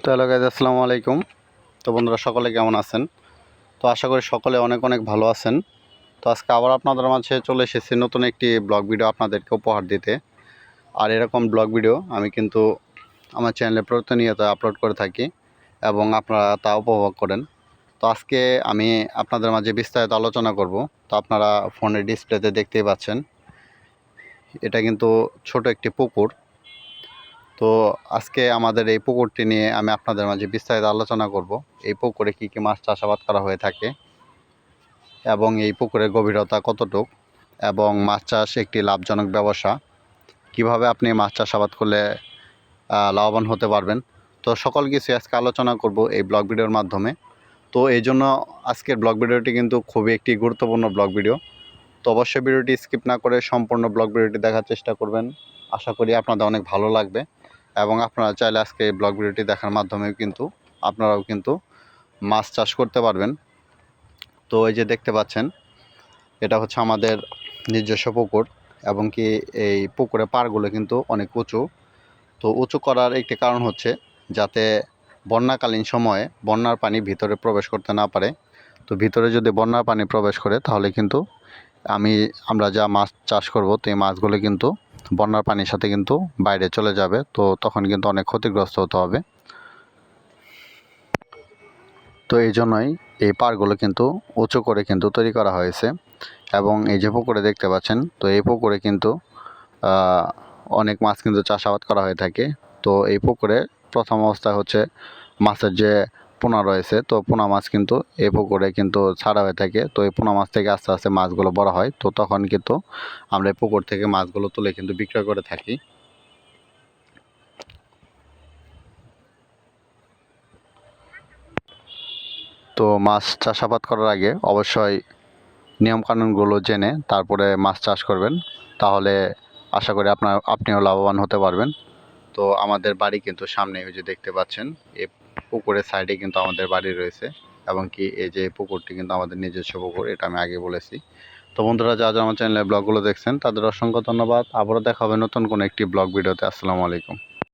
তো hello guys, আসসালামু আলাইকুম। তো বন্ধুরা, সকলে কেমন আছেন? তো আশা করি সকলে অনেক অনেক ভালো আছেন। তো আজকে আবার আপনাদের মাঝে চলে এসেছি নতুন একটি ব্লগ ভিডিও আপনাদেরকে উপহার দিতে। আর এরকম ব্লগ ভিডিও আমি কিন্তু আমার চ্যানেলে প্রতিনিয়ত আপলোড করে থাকি এবং আপনারা তা উপভোগ করেন। তো আজকে আমি আপনাদের মাঝে বিস্তারিত আলোচনা করব। তো আপনারা ফোনের ডিসপ্লেতে দেখতেই পাচ্ছেন, এটা কিন্তু ছোট একটি পুকুর। তো আজকে আমাদের এই পুকুরটি নিয়ে আমি আপনাদের মাঝে বিস্তারিত আলোচনা করব। এই পুকুরে কী কী মাছ চাষাবাদ করা হয়ে থাকে এবং এই পুকুরের গভীরতা কতটুক, এবং মাছ চাষ একটি লাভজনক ব্যবসা, কিভাবে আপনি মাছ চাষাবাদ করলে লাভবান হতে পারবেন। তো সকল কিছু আজকে আলোচনা করব এই ব্লগ ভিডিওর মাধ্যমে। তো এই জন্য আজকের ব্লগ ভিডিওটি কিন্তু খুবই একটি গুরুত্বপূর্ণ ব্লগ ভিডিও। তো অবশ্যই ভিডিওটি স্কিপ না করে সম্পূর্ণ ব্লগ ভিডিওটি দেখার চেষ্টা করবেন। আশা করি আপনাদের অনেক ভালো লাগবে এবং আপনারা চাইলে আজকে এই ব্লগ ভিডিওটি দেখার মাধ্যমেও কিন্তু আপনারাও কিন্তু মাছ চাষ করতে পারবেন। তো এই যে দেখতে পাচ্ছেন, এটা হচ্ছে আমাদের নিজস্ব পুকুর এবং কি এই পুকুরের পাড়গুলো কিন্তু অনেক উঁচু। তো উঁচু করার একটি কারণ হচ্ছে যাতে বন্যাকালীন সময়ে বন্যার পানি ভিতরে প্রবেশ করতে না পারে। তো ভিতরে যদি বন্যার পানি প্রবেশ করে তাহলে কিন্তু আমরা যা মাছ চাষ করব তো এই মাছগুলো কিন্তু বন্যার পানির সাথে কিন্তু বাইরে চলে যাবে। তো তখন কিন্তু অনেক ক্ষতিগ্রস্ত হতে হবে। তো এই জন্যই এই পাড়গুলো কিন্তু উঁচু করে কিন্তু তৈরি করা হয়েছে। এবং এই যে পুকুরে দেখতে পাচ্ছেন, তো এই পুকুরে কিন্তু অনেক মাছ কিন্তু চাষাবাদ করা হয়ে থাকে। তো এই পুকুরে প্রথম অবস্থায় হচ্ছে মাছের যে পোনা রয়েছে, তো পোনা মাছ কিন্তু এই পুকুরে কিন্তু ছাড়া হয়ে থাকে। তো এই পোনা মাছ থেকে আস্তে আস্তে মাছগুলো বড় হয়। তো তখন কিন্তু আমরা এই পুকুর থেকে মাছগুলো তুলে কিন্তু বিক্রয় করে থাকি। তো মাছ চাষাবাদ করার আগে অবশ্যই নিয়মকানুনগুলো জেনে তারপরে মাছ চাষ করবেন, তাহলে আশা করি আপনিও লাভবান হতে পারবেন। তো আমাদের বাড়ি কিন্তু সামনে, ওই যে দেখতে পাচ্ছেন, এই পুকুরের সাইডে কিন্তু আমাদের বাড়ি রয়েছে এবং কি এই যে পুকুরটি কিন্তু আমাদের নিজস্ব পুকুর, এটা আমি আগে বলেছি। তো বন্ধুরা, যারা আমার চ্যানেলে ব্লগগুলো দেখছেন তাদের অসংখ্য ধন্যবাদ। আবারও দেখা হবে নতুন কোনো একটি ব্লগ ভিডিওতে। আসসালামু আলাইকুম।